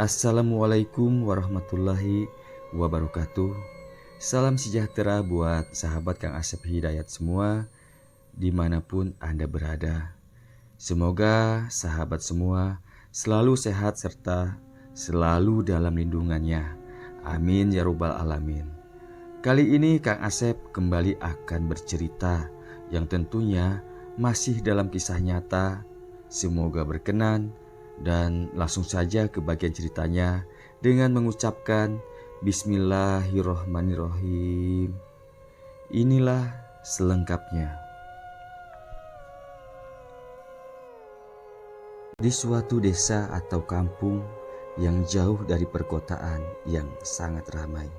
Assalamualaikum warahmatullahi wabarakatuh. Salam sejahtera buat sahabat Kang Asep Hidayat semua dimanapun Anda berada. Semoga sahabat semua selalu sehat serta selalu dalam lindungannya. Amin ya robbal alamin. Kali ini Kang Asep kembali akan bercerita yang tentunya masih dalam kisah nyata. Semoga berkenan. Dan langsung saja ke bagian ceritanya dengan mengucapkan Bismillahirrohmanirrohim. Inilah selengkapnya. Di suatu desa atau kampung yang jauh dari perkotaan yang sangat ramai,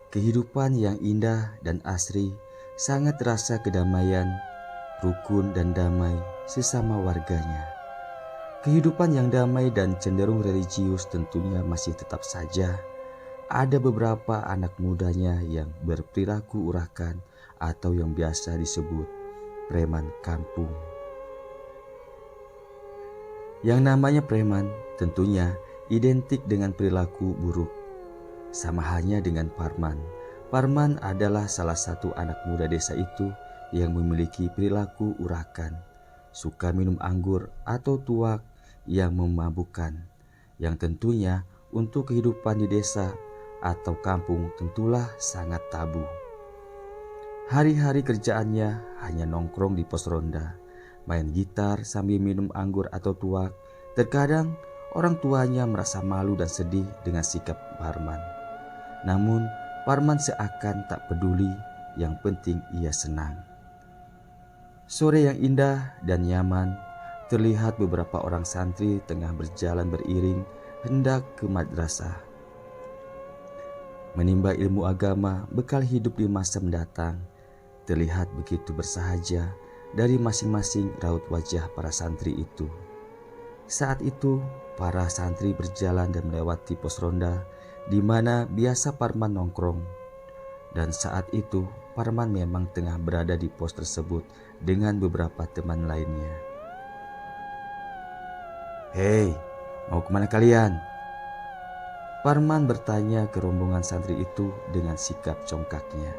kehidupan yang indah dan asri sangat terasa kedamaian, rukun dan damai sesama warganya. Kehidupan yang damai dan cenderung religius tentunya masih tetap saja. Ada beberapa anak mudanya yang berperilaku urakan atau yang biasa disebut preman kampung. Yang namanya preman tentunya identik dengan perilaku buruk. Sama halnya dengan Parman. Parman adalah salah satu anak muda desa itu yang memiliki perilaku urakan, suka minum anggur atau tuak yang memabukkan, yang tentunya untuk kehidupan di desa atau kampung tentulah sangat tabu. Hari-hari kerjaannya hanya nongkrong di pos ronda, main gitar sambil minum anggur atau tuak. Terkadang orang tuanya merasa malu dan sedih dengan sikap Parman. Namun Parman seakan tak peduli, yang penting ia senang. Sore yang indah dan nyaman, terlihat beberapa orang santri tengah berjalan beriring hendak ke madrasah, menimba ilmu agama bekal hidup di masa mendatang. Terlihat begitu bersahaja dari masing-masing raut wajah para santri itu. Saat itu para santri berjalan dan melewati pos ronda di mana biasa Parman nongkrong. Dan saat itu Parman memang tengah berada di pos tersebut dengan beberapa teman lainnya. "Hei, mau kemana kalian?" Parman bertanya ke rombongan santri itu dengan sikap congkaknya.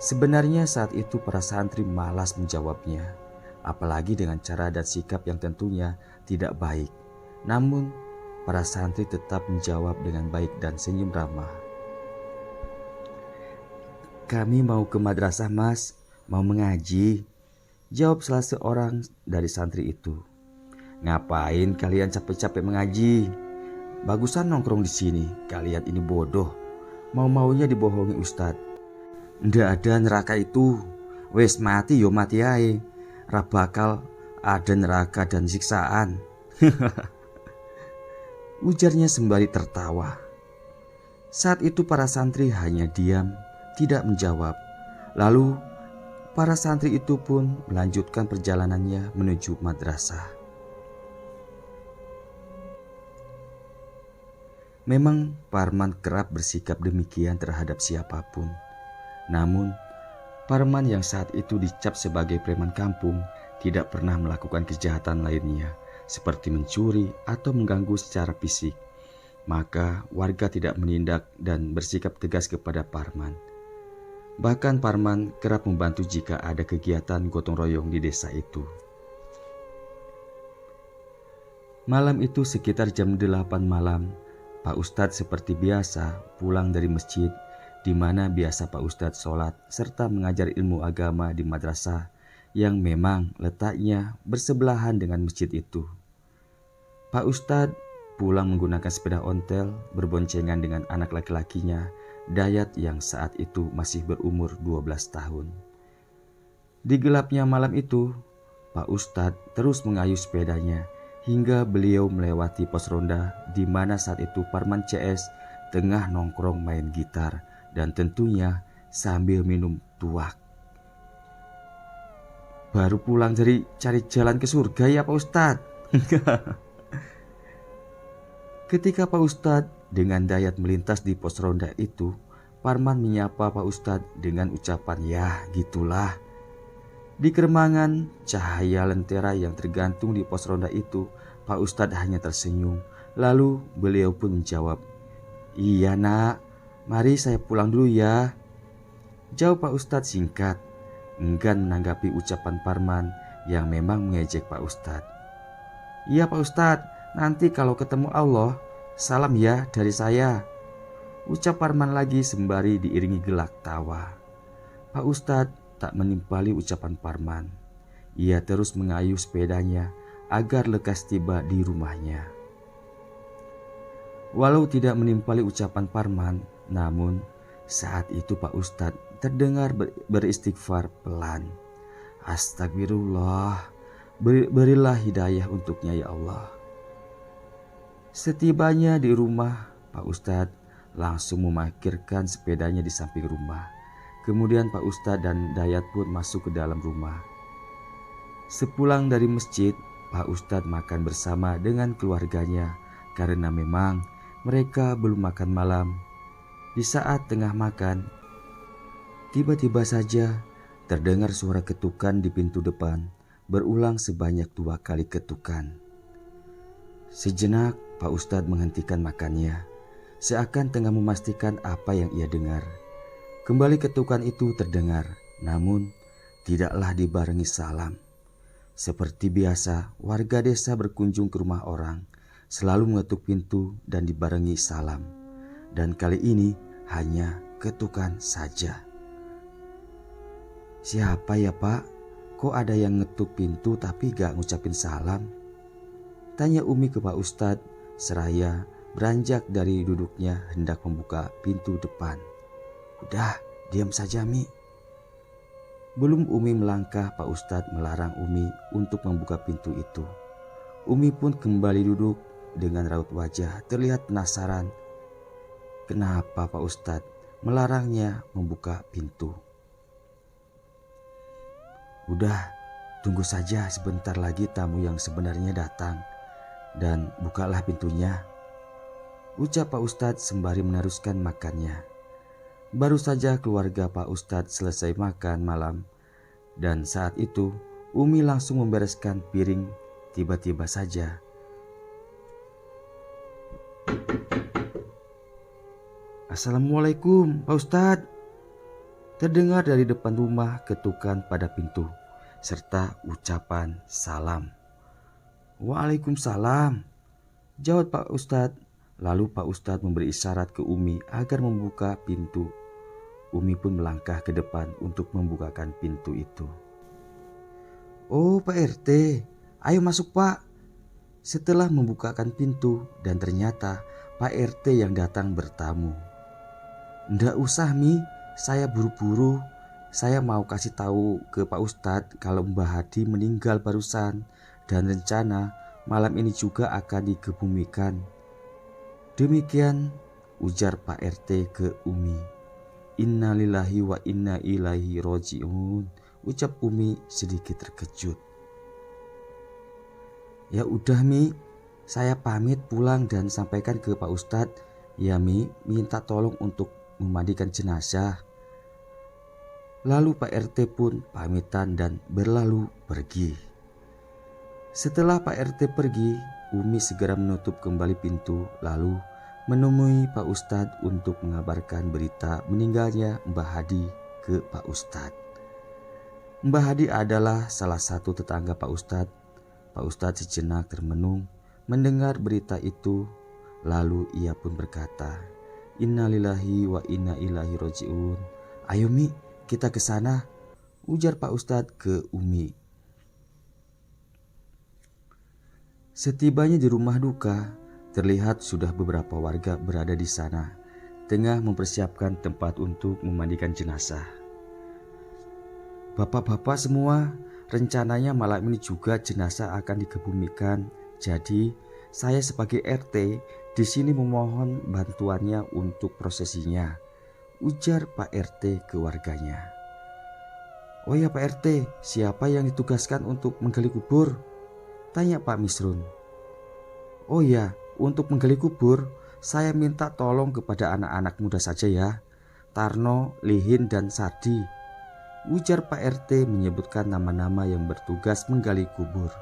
Sebenarnya saat itu para santri malas menjawabnya, apalagi dengan cara dan sikap yang tentunya tidak baik. Namun para santri tetap menjawab dengan baik dan senyum ramah. "Kami mau ke madrasah mas, mau mengaji," jawab salah seorang dari santri itu. "Ngapain kalian capek-capek mengaji? Bagusan nongkrong di sini. Kalian ini bodoh. Mau-maunya dibohongi Ustadz. Ndak ada neraka itu. Wes mati yo mati ae. Ra bakal ada neraka dan siksaan." Ujarnya sembari tertawa. Saat itu para santri hanya diam, tidak menjawab. Lalu para santri itu pun melanjutkan perjalanannya menuju madrasah. Memang Parman kerap bersikap demikian terhadap siapapun. Namun Parman yang saat itu dicap sebagai preman kampung tidak pernah melakukan kejahatan lainnya seperti mencuri atau mengganggu secara fisik. Maka warga tidak menindak dan bersikap tegas kepada Parman. Bahkan Parman kerap membantu jika ada kegiatan gotong royong di desa itu. Malam itu sekitar jam 8 malam, Pak Ustadz seperti biasa pulang dari masjid di mana biasa Pak Ustadz sholat serta mengajar ilmu agama di madrasah yang memang letaknya bersebelahan dengan masjid itu. Pak Ustadz pulang menggunakan sepeda ontel berboncengan dengan anak laki-lakinya, Dayat, yang saat itu masih berumur 12 tahun. Di gelapnya malam itu, Pak Ustadz terus mengayuh sepedanya hingga beliau melewati pos ronda di mana saat itu Parman CS tengah nongkrong main gitar dan tentunya sambil minum tuak. "Baru pulang dari cari jalan ke surga ya Pak Ustadz?" Ketika Pak Ustadz dengan Dayat melintas di pos ronda itu, Parman menyapa Pak Ustadz dengan ucapan "ya gitulah." Di keremangan cahaya lentera yang tergantung di pos ronda itu, Pak Ustadz hanya tersenyum Lalu beliau pun menjawab, "Iya nak, mari saya pulang dulu ya." Jawab Pak Ustadz singkat, enggan menanggapi ucapan Parman yang memang mengejek Pak Ustadz. "Iya Pak Ustadz, nanti kalau ketemu Allah, salam ya dari saya," ucap Parman lagi sembari diiringi gelak tawa. Pak Ustadz tak menimpali ucapan Parman. Ia terus mengayuh sepedanya agar lekas tiba di rumahnya. Walau tidak menimpali ucapan Parman, namun saat itu Pak Ustadz terdengar beristighfar pelan. "Astagfirullah, berilah hidayah untuknya ya Allah." Setibanya di rumah, Pak Ustadz langsung memarkirkan sepedanya di samping rumah. Kemudian Pak Ustadz dan Dayat pun masuk ke dalam rumah. Sepulang dari masjid, Pak Ustadz makan bersama dengan keluarganya karena memang mereka belum makan malam. Di saat tengah makan, tiba-tiba saja terdengar suara ketukan di pintu depan, berulang sebanyak 2 kali ketukan. Sejenak Pak Ustadz menghentikan makannya, seakan tengah memastikan apa yang ia dengar. Kembali ketukan itu terdengar, namun tidaklah dibarengi salam. Seperti biasa, warga desa berkunjung ke rumah orang, selalu mengetuk pintu dan dibarengi salam. Dan kali ini hanya ketukan saja. "Siapa ya Pak? Kok ada yang ngetuk pintu tapi gak ngucapin salam?" tanya Umi ke Pak Ustadz seraya beranjak dari duduknya hendak membuka pintu depan. "Udah, diam saja Mi." Belum Umi melangkah, Pak Ustadz melarang Umi untuk membuka pintu itu. Umi pun kembali duduk dengan raut wajah terlihat penasaran. Kenapa Pak Ustadz melarangnya membuka pintu? "Udah, tunggu saja sebentar lagi tamu yang sebenarnya datang. Dan bukalah pintunya," ucap Pak Ustadz sembari meneruskan makannya. Baru saja keluarga Pak Ustadz selesai makan malam, dan saat itu Umi langsung membereskan piring. Tiba-tiba saja "Assalamualaikum Pak Ustadz," terdengar dari depan rumah ketukan pada pintu, serta ucapan salam. "Waalaikumsalam," jawab Pak Ustadz. Lalu Pak Ustadz memberi isyarat ke Umi agar membuka pintu. Umi pun melangkah ke depan untuk membukakan pintu itu. "Oh Pak RT, ayo masuk Pak." Setelah membukakan pintu dan ternyata Pak RT yang datang bertamu. "Ndak usah Mi, saya buru-buru. Saya mau kasih tahu ke Pak Ustadz kalau Mbah Hadi meninggal barusan dan rencana malam ini juga akan dikebumikan." Demikian ujar Pak RT ke Umi. "Innalillahi wa inna ilaihi roji'un," ucap Umi sedikit terkejut. "Ya udah Mi, saya pamit pulang dan sampaikan ke Pak Ustadz ya Mi, minta tolong untuk memandikan jenazah." Lalu Pak RT pun pamitan dan berlalu pergi. Setelah Pak RT pergi, Umi segera menutup kembali pintu lalu menemui Pak Ustadz untuk mengabarkan berita meninggalnya Mbah Hadi ke Pak Ustadz. Mbah Hadi adalah salah satu tetangga Pak Ustadz. Pak Ustadz sejenak termenung mendengar berita itu, lalu ia pun berkata, "Innalillahi wa inna ilaihi roji'un. Ayo Mi, kita ke sana," ujar Pak Ustadz ke Umi. Setibanya di rumah duka, terlihat sudah beberapa warga berada di sana, tengah mempersiapkan tempat untuk memandikan jenazah. "Bapak-bapak semua, rencananya malam ini juga jenazah akan dikebumikan. Jadi, saya sebagai RT di sini memohon bantuannya untuk prosesinya," ujar Pak RT ke warganya. "Oh ya Pak RT, siapa yang ditugaskan untuk menggali kubur?" tanya Pak Misrun. "Oh ya, untuk menggali kubur, saya minta tolong kepada anak-anak muda saja ya, Tarno, Lihin, dan Sardi," ujar Pak RT menyebutkan nama-nama yang bertugas menggali kubur.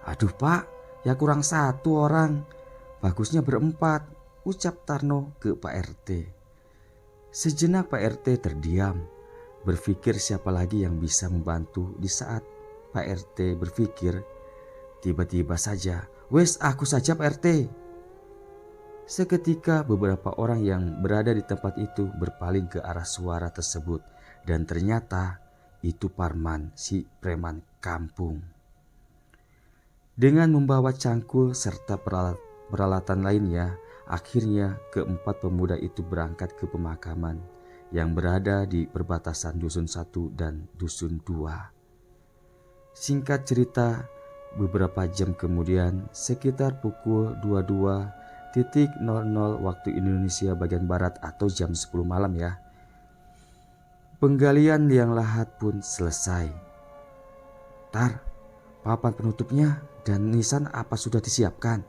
"Aduh Pak, Ya kurang satu orang, bagusnya berempat, ucap Tarno ke Pak RT. Sejenak Pak RT terdiam, berpikir siapa lagi yang bisa membantu. Di saat Pak RT berpikir, tiba-tiba saja, "Wes, aku saja Pak RT." Seketika beberapa orang yang berada di tempat itu berpaling ke arah suara tersebut, dan ternyata itu Parman, si preman kampung. Dengan membawa cangkul serta peralatan lainnya, akhirnya keempat pemuda itu berangkat ke pemakaman yang berada di perbatasan Dusun 1 dan Dusun 2. Singkat cerita, beberapa jam kemudian, sekitar pukul 22.00 waktu Indonesia bagian Barat atau jam 10 malam ya, penggalian liang lahat pun selesai. "Tar, papan penutupnya dan nisan apa sudah disiapkan?"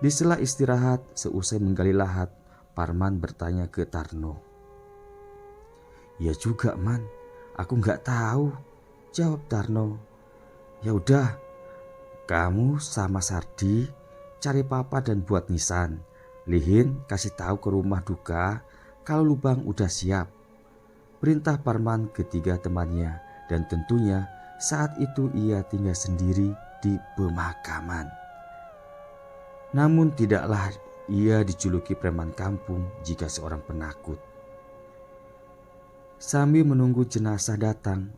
Di sela istirahat seusai menggali lahat, Parman bertanya ke Tarno. "Ya juga man, aku nggak tahu," jawab Tarno. "Ya udah, kamu sama Sardi cari papa dan buat nisan. Lihin kasih tahu ke rumah duka kalau lubang udah siap," perintah Parman ketiga temannya, dan tentunya saat itu ia tinggal sendiri di pemakaman. Namun tidaklah ia dijuluki preman kampung jika seorang penakut. Sambil menunggu jenazah datang,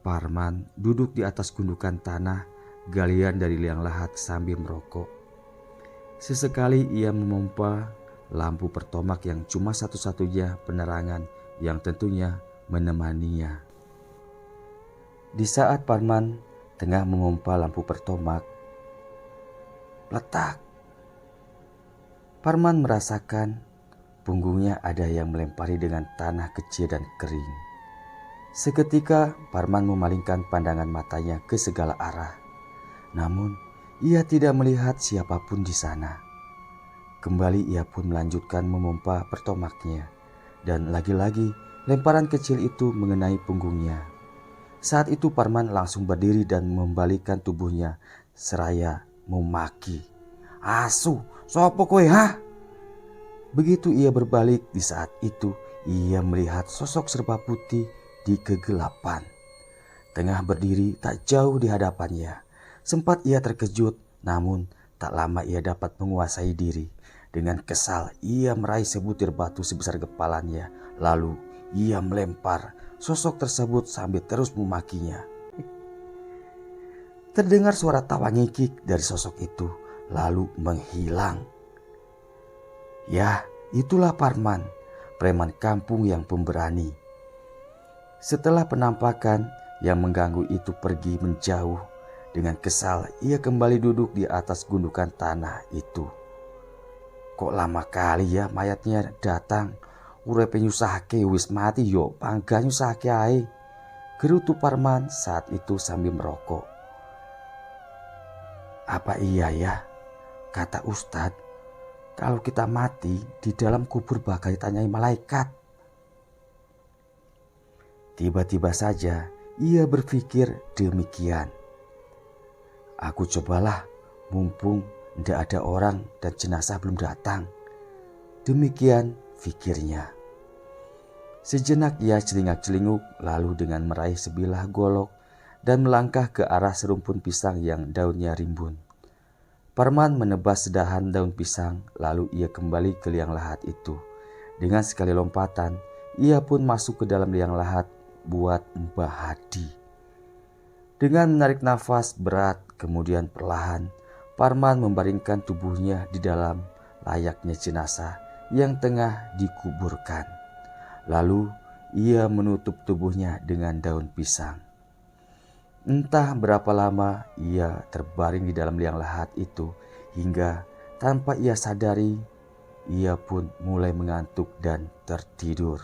Parman duduk di atas gundukan tanah galian dari liang lahat sambil merokok. Sesekali ia memompa lampu pertomak yang cuma satu-satunya penerangan yang tentunya menemaninya. Di saat Parman tengah memompa lampu pertomak, letak, Parman merasakan punggungnya ada yang melempari dengan tanah kecil dan kering. Seketika Parman memalingkan pandangan matanya ke segala arah. Namun ia tidak melihat siapapun di sana. Kembali ia pun melanjutkan memompa pertomaknya, dan lagi-lagi lemparan kecil itu mengenai punggungnya. Saat itu Parman langsung berdiri dan membalikkan tubuhnya seraya memaki, "Asu, sopo kowe ha?" Begitu ia berbalik, di saat itu ia melihat sosok serba putih di kegelapan, tengah berdiri tak jauh di hadapannya. Sempat ia terkejut, namun tak lama ia dapat menguasai diri. Dengan kesal ia meraih sebutir batu sebesar kepalanya, lalu ia melempar sosok tersebut sambil terus memakinya. Terdengar suara tawa ngikik dari sosok itu, lalu menghilang. Ya, itulah Parman, preman kampung yang pemberani. Setelah penampakan yang mengganggu itu pergi menjauh, dengan kesal ia kembali duduk di atas gundukan tanah itu. "Kok lama kali ya mayatnya datang? Urepe nyusahke wis mati yo, pangga nyusahke ae," gerutu Parman saat itu sambil merokok. "Apa iya ya, kata Ustadz, kalau kita mati di dalam kubur bakal ditanyai malaikat?" Tiba-tiba saja ia berpikir demikian. "Aku cobalah, mumpung tidak ada orang dan jenazah belum datang." Demikian pikirnya. Sejenak ia celingak-celinguk, lalu dengan meraih sebilah golok dan melangkah ke arah serumpun pisang yang daunnya rimbun. Parman menebas sedahan daun pisang, lalu ia kembali ke liang lahat itu. Dengan sekali lompatan, ia pun masuk ke dalam liang lahat buat Mbah Hadi. Dengan menarik nafas berat, kemudian perlahan, Parman membaringkan tubuhnya di dalam layaknya jenazah yang tengah dikuburkan. Lalu ia menutup tubuhnya dengan daun pisang. Entah berapa lama ia terbaring di dalam liang lahat itu, hingga tanpa ia sadari, ia pun mulai mengantuk dan tertidur.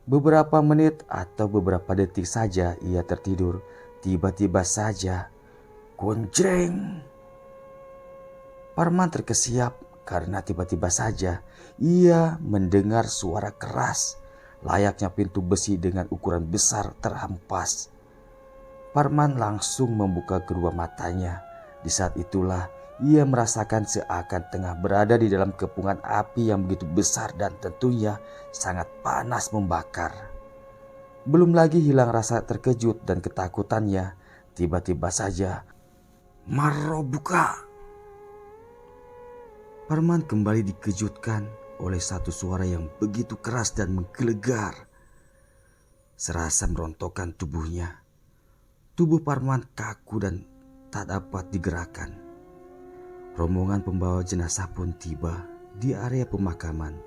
Beberapa menit atau beberapa detik saja ia tertidur, tiba-tiba saja gonjreng. Parman terkesiap karena tiba-tiba saja ia mendengar suara keras, layaknya pintu besi dengan ukuran besar terhempas. Parman langsung membuka kedua matanya Di saat itulah ia merasakan seakan tengah berada di dalam kepungan api yang begitu besar dan tentunya sangat panas membakar. Belum lagi hilang rasa terkejut dan ketakutannya, tiba-tiba saja Maro buka. Parman kembali dikejutkan oleh satu suara yang begitu keras dan menggelegar. Serasa merontokkan tubuhnya. Tubuh Parman kaku dan tak dapat digerakkan. Rombongan pembawa jenazah pun tiba di area pemakaman.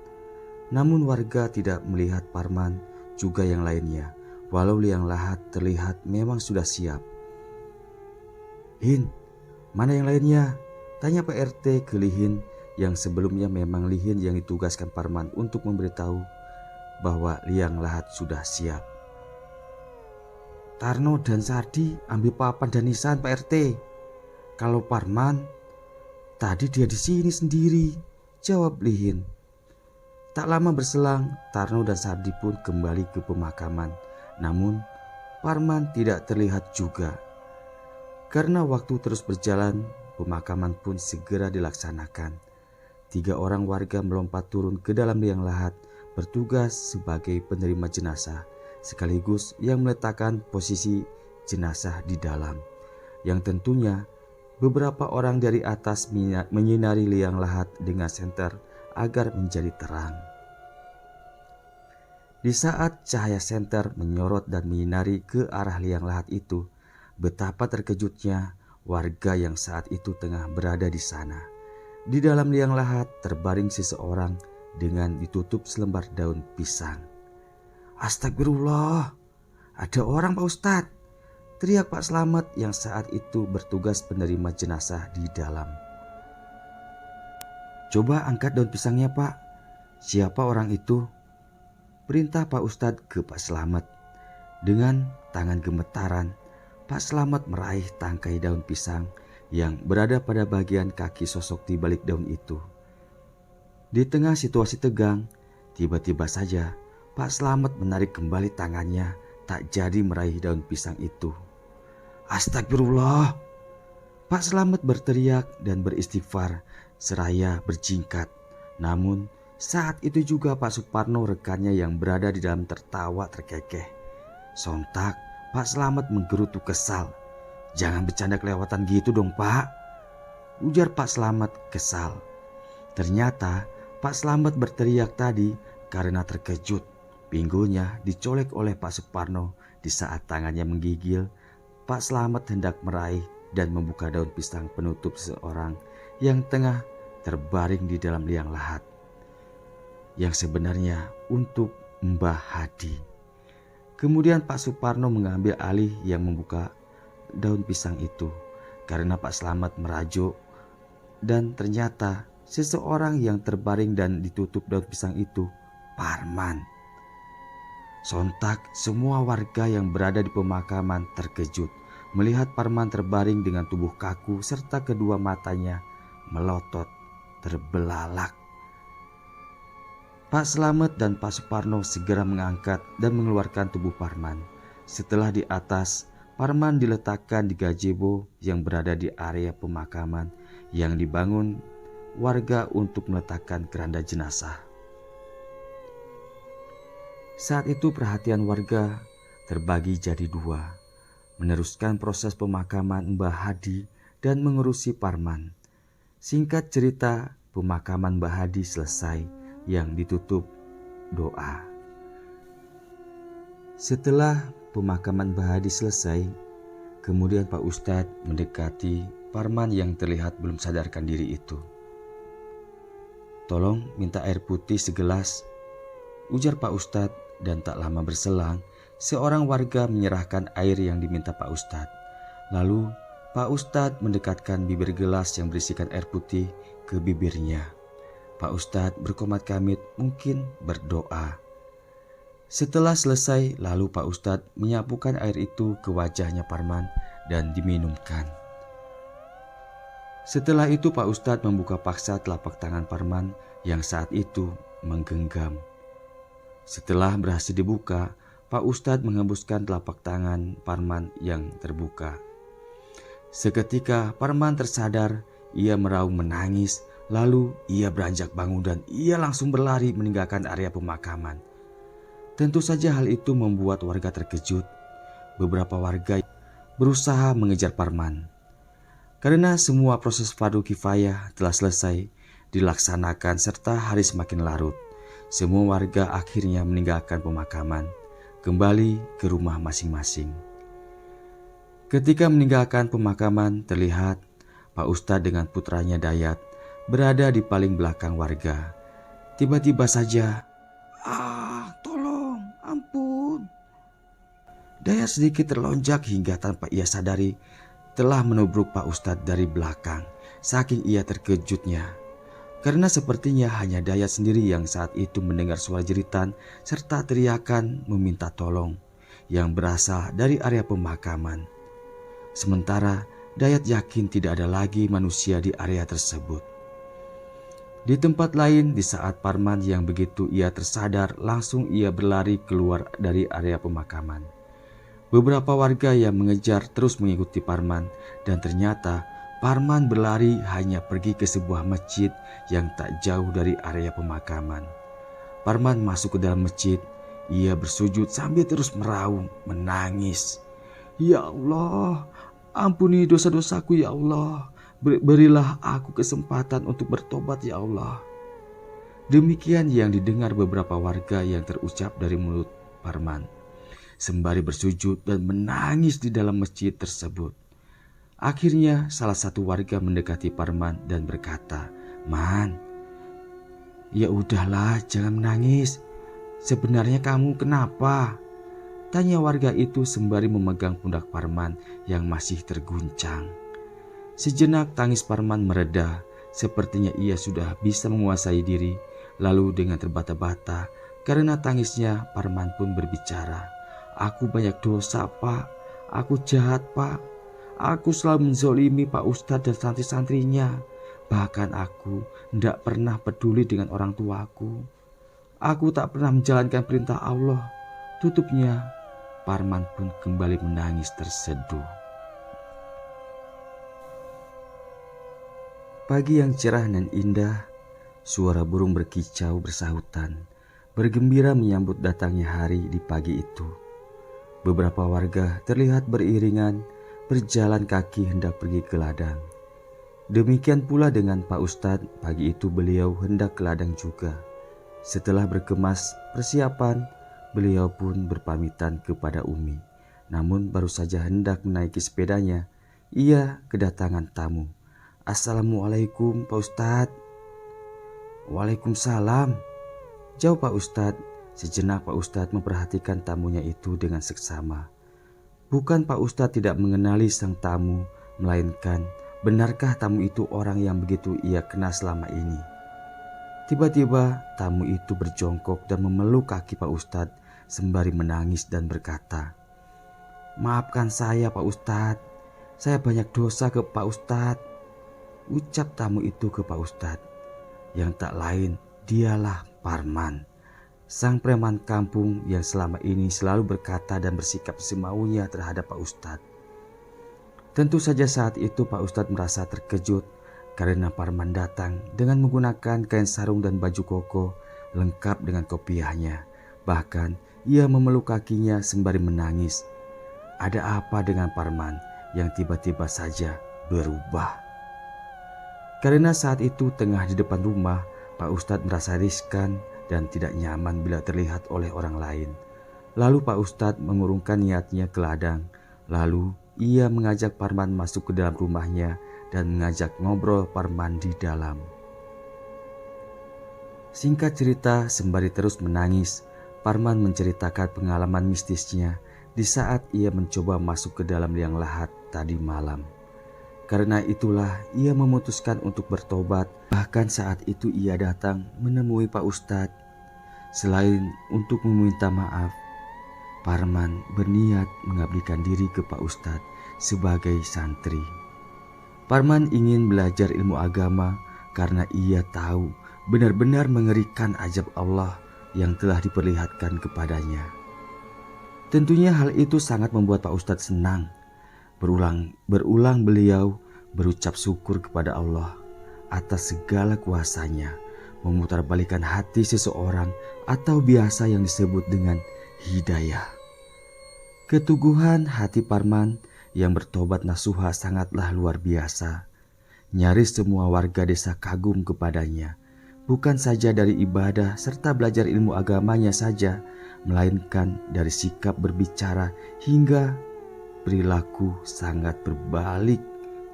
Namun warga tidak melihat Parman juga yang lainnya, walau liang lahat terlihat memang sudah siap. "Hin, mana yang lainnya?" tanya Pak RT ke Lihin yang sebelumnya memang Lihin yang ditugaskan Parman untuk memberitahu bahwa liang lahat sudah siap. "Tarno dan Sardi ambil papan dan nisan Pak RT. Kalau Parman, tadi dia di sini sendiri," jawab Lihin. Tak lama berselang, Tarno dan Sardi pun kembali ke pemakaman. Namun, Parman tidak terlihat juga. Karena waktu terus berjalan, pemakaman pun segera dilaksanakan. 3 orang warga melompat turun ke dalam liang lahat, bertugas sebagai penerima jenazah, sekaligus yang meletakkan posisi jenazah di dalam. Yang tentunya beberapa orang dari atas menyinari liang lahat dengan senter agar menjadi terang. Di saat cahaya senter menyorot dan menyinari ke arah liang lahat itu, betapa terkejutnya warga yang saat itu tengah berada di sana. Di dalam liang lahat terbaring seseorang dengan ditutup selembar daun pisang. "Astagfirullah, ada orang Pak Ustadz!" teriak Pak Slamet yang saat itu bertugas penerima jenazah di dalam. "Coba angkat daun pisangnya Pak. Siapa orang itu?" perintah Pak Ustadz ke Pak Slamet. Dengan tangan gemetaran, Pak Slamet meraih tangkai daun pisang yang berada pada bagian kaki sosok di balik daun itu. Di tengah situasi tegang, tiba-tiba saja Pak Slamet menarik kembali tangannya, tak jadi meraih daun pisang itu. "Astagfirullah!" Pak Slamet berteriak dan beristighfar seraya berjingkat. Namun saat itu juga Pak Suparno rekannya yang berada di dalam tertawa terkekeh. Sontak Pak Slamet menggerutu kesal. "Jangan bercanda kelewatan gitu dong Pak," ujar Pak Slamet kesal. Ternyata Pak Slamet berteriak tadi karena terkejut. Pinggulnya dicolek oleh Pak Suparno di saat tangannya menggigil. Pak Slamet hendak meraih dan membuka daun pisang penutup seseorang yang tengah terbaring di dalam liang lahat, yang sebenarnya untuk Mbah Hadi. Kemudian Pak Suparno mengambil alih yang membuka daun pisang itu karena Pak Slamet merajuk, dan ternyata seseorang yang terbaring dan ditutup daun pisang itu Parman. Sontak semua warga yang berada di pemakaman terkejut melihat Parman terbaring dengan tubuh kaku serta kedua matanya melotot terbelalak. Pak Slamet dan Pak Suparno segera mengangkat dan mengeluarkan tubuh Parman. Setelah di atas, Parman diletakkan di gazebo yang berada di area pemakaman yang dibangun warga untuk meletakkan keranda jenazah. Saat itu perhatian warga terbagi jadi 2, meneruskan proses pemakaman Mbah Hadi dan mengurusi Parman. Singkat cerita, pemakaman Mbah Hadi selesai yang ditutup doa. Setelah pemakaman Mbah Hadi selesai, kemudian Pak Ustadz mendekati Parman yang terlihat belum sadarkan diri itu. "Tolong minta air putih segelas," ujar Pak Ustadz, dan tak lama berselang seorang warga menyerahkan air yang diminta Pak Ustadz. Lalu Pak Ustadz mendekatkan bibir gelas yang berisikan air putih ke bibirnya. Pak Ustadz berkomat kamit, mungkin berdoa. Setelah selesai, lalu Pak Ustadz menyapukan air itu ke wajahnya Parman dan diminumkan. Setelah itu Pak Ustadz membuka paksa telapak tangan Parman yang saat itu menggenggam. Setelah berhasil dibuka, Pak Ustadz menghembuskan telapak tangan Parman yang terbuka. Seketika Parman tersadar, ia meraung menangis, lalu ia beranjak bangun dan ia langsung berlari meninggalkan area pemakaman. Tentu saja hal itu membuat warga terkejut. Beberapa warga berusaha mengejar Parman. Karena semua proses fardu kifayah telah selesai dilaksanakan serta hari semakin larut, semua warga akhirnya meninggalkan pemakaman, kembali ke rumah masing-masing. Ketika meninggalkan pemakaman, terlihat Pak Ustadz dengan putranya Dayat berada di paling belakang warga. Tiba-tiba saja, tolong, ampun. Dayat sedikit terlonjak hingga tanpa ia sadari telah menubruk Pak Ustadz dari belakang, saking ia terkejutnya. Karena sepertinya hanya Dayat sendiri yang saat itu mendengar suara jeritan serta teriakan meminta tolong yang berasal dari area pemakaman. Sementara Dayat yakin tidak ada lagi manusia di area tersebut. Di tempat lain, di saat Parman yang begitu ia tersadar, langsung ia berlari keluar dari area pemakaman. Beberapa warga yang mengejar terus mengikuti Parman dan ternyata Parman berlari hanya pergi ke sebuah masjid yang tak jauh dari area pemakaman. Parman masuk ke dalam masjid, ia bersujud sambil terus meraung, menangis. Ya Allah, ampuni dosa-dosaku ya Allah. Berilah aku kesempatan untuk bertobat ya Allah. Demikian yang didengar beberapa warga yang terucap dari mulut Parman, sembari bersujud dan menangis di dalam masjid tersebut. Akhirnya salah satu warga mendekati Parman dan berkata, "Man, ya udahlah, jangan menangis. Sebenarnya kamu kenapa?" Tanya warga itu sembari memegang pundak Parman yang masih terguncang. Sejenak tangis Parman mereda, sepertinya ia sudah bisa menguasai diri. Lalu dengan terbata-bata karena tangisnya, Parman pun berbicara. "Aku banyak dosa, Pak. Aku jahat, Pak. Aku selalu menzolimi Pak Ustadz dan santri-santrinya. Bahkan aku tidak pernah peduli dengan orang tuaku. Aku tak pernah menjalankan perintah Allah." Tutupnya, Parman pun kembali menangis terseduh. Pagi yang cerah dan indah, suara burung berkicau bersahutan, bergembira menyambut datangnya hari di pagi itu. Beberapa warga terlihat beriringan berjalan kaki hendak pergi ke ladang. Demikian pula dengan Pak Ustadz, pagi itu beliau hendak ke ladang juga. Setelah berkemas persiapan, beliau pun berpamitan kepada Umi. Namun baru saja hendak menaiki sepedanya, ia kedatangan tamu. "Assalamualaikum Pak Ustadz." "Waalaikumsalam," jawab Pak Ustadz. Sejenak Pak Ustadz memperhatikan tamunya itu dengan seksama. Bukan Pak Ustadz tidak mengenali sang tamu, melainkan benarkah tamu itu orang yang begitu ia kenal selama ini. Tiba-tiba tamu itu berjongkok dan memeluk kaki Pak Ustadz sembari menangis dan berkata, "Maafkan saya Pak Ustadz, saya banyak dosa ke Pak Ustadz." Ucap tamu itu ke Pak Ustadz, yang tak lain dialah Parman, sang preman kampung yang selama ini selalu berkata dan bersikap semaunya terhadap Pak Ustadz. Tentu saja saat itu Pak Ustadz merasa terkejut karena Parman datang dengan menggunakan kain sarung dan baju koko lengkap dengan kopiahnya. Bahkan ia memeluk kakinya sembari menangis. Ada apa dengan Parman yang tiba-tiba saja berubah? Karena saat itu tengah di depan rumah, Pak Ustadz merasa riskan dan tidak nyaman bila terlihat oleh orang lain. Lalu Pak Ustadz mengurungkan niatnya ke ladang. Lalu ia mengajak Parman masuk ke dalam rumahnya dan mengajak ngobrol Parman di dalam. Singkat cerita, sembari terus menangis, Parman menceritakan pengalaman mistisnya di saat ia mencoba masuk ke dalam liang lahat tadi malam. Karena itulah ia memutuskan untuk bertobat. Bahkan saat itu ia datang menemui Pak Ustadz. Selain untuk meminta maaf, Parman berniat mengabdikan diri ke Pak Ustadz sebagai santri. Parman ingin belajar ilmu agama karena ia tahu benar-benar mengerikan ajab Allah yang telah diperlihatkan kepadanya. Tentunya hal itu sangat membuat Pak Ustadz senang. Berulang beliau berucap syukur kepada Allah atas segala kuasanya, memutarbalikkan hati seseorang atau biasa yang disebut dengan hidayah. Keteguhan hati Parman yang bertobat nasuha sangatlah luar biasa. Nyaris semua warga desa kagum kepadanya, bukan saja dari ibadah serta belajar ilmu agamanya saja, melainkan dari sikap berbicara hingga perilaku sangat berbalik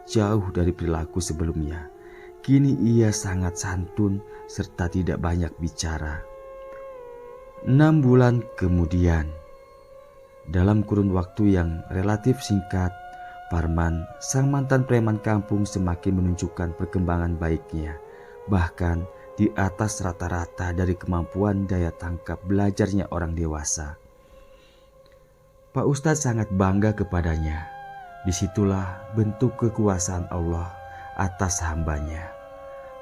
jauh dari perilaku sebelumnya. Kini ia sangat santun serta tidak banyak bicara. 6 bulan kemudian, dalam kurun waktu yang relatif singkat, Parman, sang mantan preman kampung, semakin menunjukkan perkembangan baiknya, bahkan di atas rata-rata dari kemampuan daya tangkap belajarnya orang dewasa. Pak Ustadz sangat bangga kepadanya. Disitulah bentuk kekuasaan Allah atas hambanya.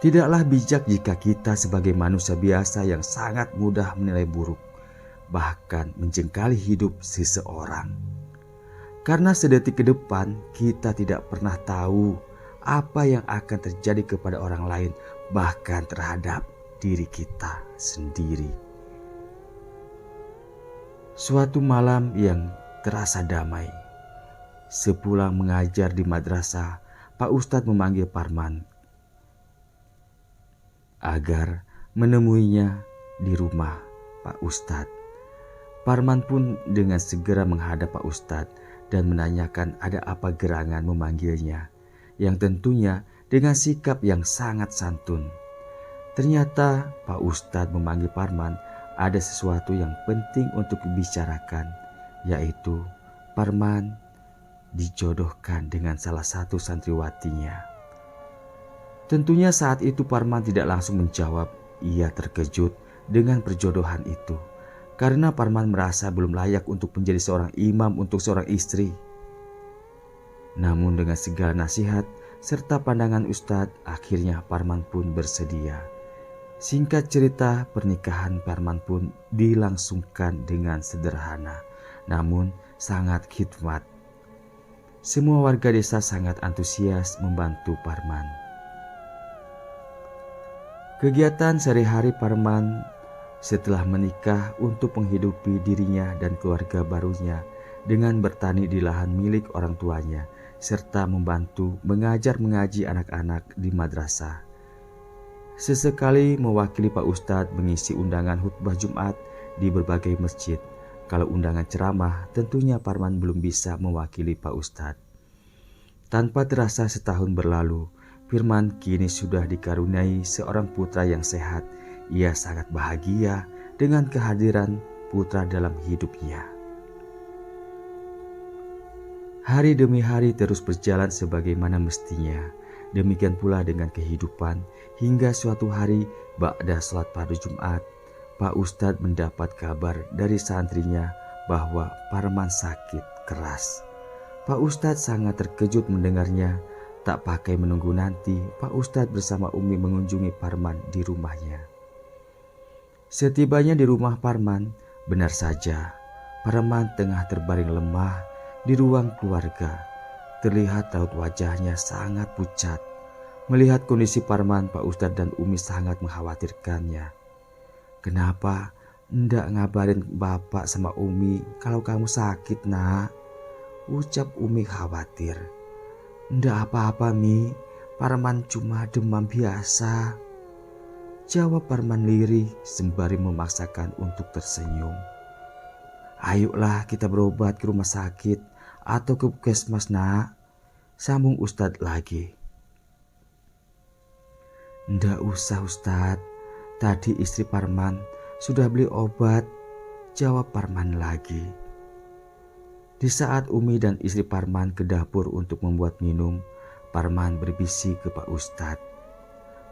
Tidaklah bijak jika kita sebagai manusia biasa yang sangat mudah menilai buruk, bahkan menjengkali hidup seseorang. Karena sedetik ke depan kita tidak pernah tahu apa yang akan terjadi kepada orang lain, bahkan terhadap diri kita sendiri. Suatu malam yang terasa damai, sepulang mengajar di madrasah, Pak Ustadz memanggil Parman agar menemuinya di rumah Pak Ustadz. Parman pun dengan segera menghadap Pak Ustadz dan menanyakan ada apa gerangan memanggilnya, yang tentunya dengan sikap yang sangat santun. Ternyata Pak Ustadz memanggil Parman ada sesuatu yang penting untuk dibicarakan, yaitu Parman dijodohkan dengan salah satu santriwatinya. Tentunya saat itu Parman tidak langsung menjawab. Ia terkejut dengan perjodohan itu, karena Parman merasa belum layak untuk menjadi seorang imam untuk seorang istri. Namun dengan segala nasihat serta pandangan Ustadz, akhirnya Parman pun bersedia. Singkat cerita, pernikahan Parman pun dilangsungkan dengan sederhana, namun sangat khidmat. Semua warga desa sangat antusias membantu Parman. Kegiatan sehari-hari Parman setelah menikah untuk menghidupi dirinya dan keluarga barunya dengan bertani di lahan milik orang tuanya, serta membantu mengajar mengaji anak-anak di madrasah. Sesekali mewakili Pak Ustadz mengisi undangan khutbah Jumat di berbagai masjid. Kalau undangan ceramah, tentunya Parman belum bisa mewakili Pak Ustadz. Tanpa terasa setahun berlalu, Parman kini sudah dikaruniai seorang putra yang sehat. Ia sangat bahagia dengan kehadiran putra dalam hidupnya. Hari demi hari terus berjalan sebagaimana mestinya. Demikian pula dengan kehidupan, hingga suatu hari ba'da salat pada Jumat, Pak Ustadz mendapat kabar dari santrinya bahwa Parman sakit keras. Pak Ustadz sangat terkejut mendengarnya. Tak pakai menunggu nanti, Pak Ustadz bersama Umi mengunjungi Parman di rumahnya. Setibanya di rumah Parman, benar saja Parman tengah terbaring lemah di ruang keluarga. Terlihat raut wajahnya sangat pucat. Melihat kondisi Parman, Pak Ustadz dan Umi sangat mengkhawatirkannya. "Kenapa ndak ngabarin Bapak sama Umi kalau kamu sakit, Nak?" ucap Umi khawatir. "Ndak apa-apa, Mi. Parman cuma demam biasa," jawab Parman lirih sembari memaksakan untuk tersenyum. "Ayolah kita berobat ke rumah sakit atau ke puskesmas, Nak," sambung Ustadz lagi. "Ndak usah, Ustadz. Tadi istri Parman sudah beli obat," jawab Parman lagi. Di saat Umi dan istri Parman ke dapur untuk membuat minum, Parman berbisik ke Pak Ustadz.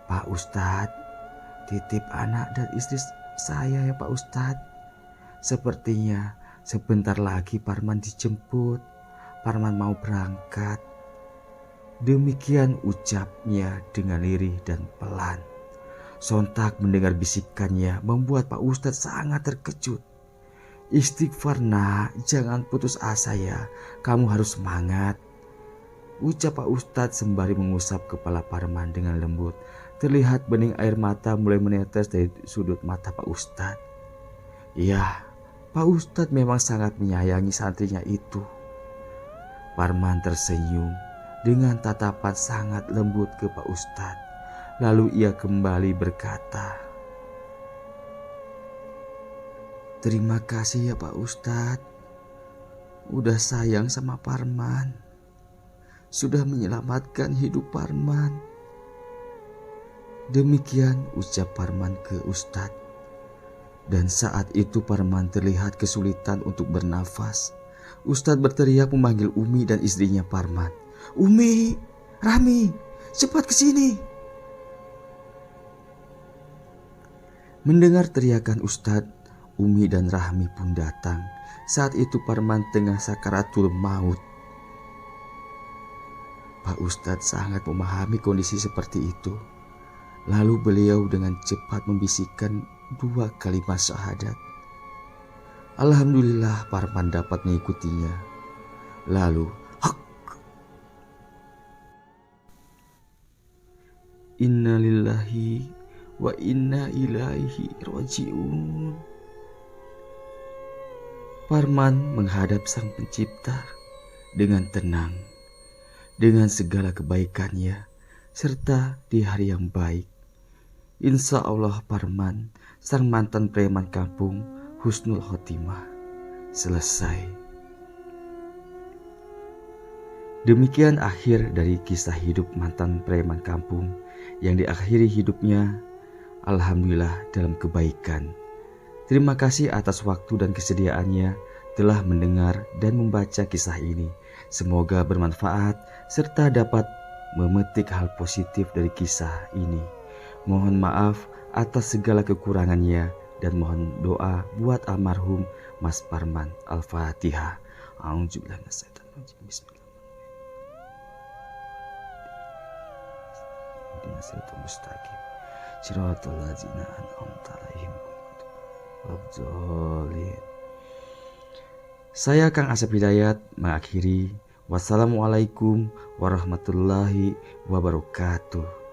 "Pak Ustadz, titip anak dan istri saya ya Pak Ustadz. Sepertinya sebentar lagi Parman dijemput. Parman mau berangkat." Demikian ucapnya dengan lirih dan pelan. Sontak mendengar bisikannya membuat Pak Ustadz sangat terkejut. "Istighfar, Nak, jangan putus asa ya. Kamu harus semangat," ucap Pak Ustadz sembari mengusap kepala Parman dengan lembut. Terlihat bening air mata mulai menetes dari sudut mata Pak Ustadz. Iya, Pak Ustadz memang sangat menyayangi santrinya itu. Parman tersenyum dengan tatapan sangat lembut ke Pak Ustadz. Lalu ia kembali berkata, "Terima kasih ya Pak Ustadz. Udah sayang sama Parman. Sudah menyelamatkan hidup Parman." Demikian ucap Parman ke Ustadz. Dan saat itu Parman terlihat kesulitan untuk bernafas. Ustadz berteriak memanggil Umi dan istrinya Parman. "Umi, Rahmi, cepat ke sini." Mendengar teriakan Ustadz, Umi dan Rahmi pun datang. Saat itu Parman tengah sakaratul maut. Pak Ustadz sangat memahami kondisi seperti itu. Lalu beliau dengan cepat membisikkan 2 kalimat syahadat. Alhamdulillah Parman dapat mengikutinya. Lalu, hak. Inna lillahi wa inna ilaihi raji'un. Parman menghadap Sang Pencipta dengan tenang, dengan segala kebaikannya, serta di hari yang baik. Insya Allah Parman, sang mantan preman kampung, husnul khotimah. Selesai. Demikian akhir dari kisah hidup mantan preman kampung yang diakhiri hidupnya alhamdulillah dalam kebaikan. Terima kasih atas waktu dan kesediaannya telah mendengar dan membaca kisah ini. Semoga bermanfaat serta dapat memetik hal positif dari kisah ini. Mohon maaf atas segala kekurangannya dan mohon doa buat almarhum Mas Parman. Al-Fatihah. A'udzubillahi minasyaitonir rajim. Bismillahirrahmanirrahim. Shiratal ladzina an'amta 'alaihim ghairil. Saya Kang Asep Hidayat mengakhiri. Wassalamualaikum warahmatullahi wabarakatuh.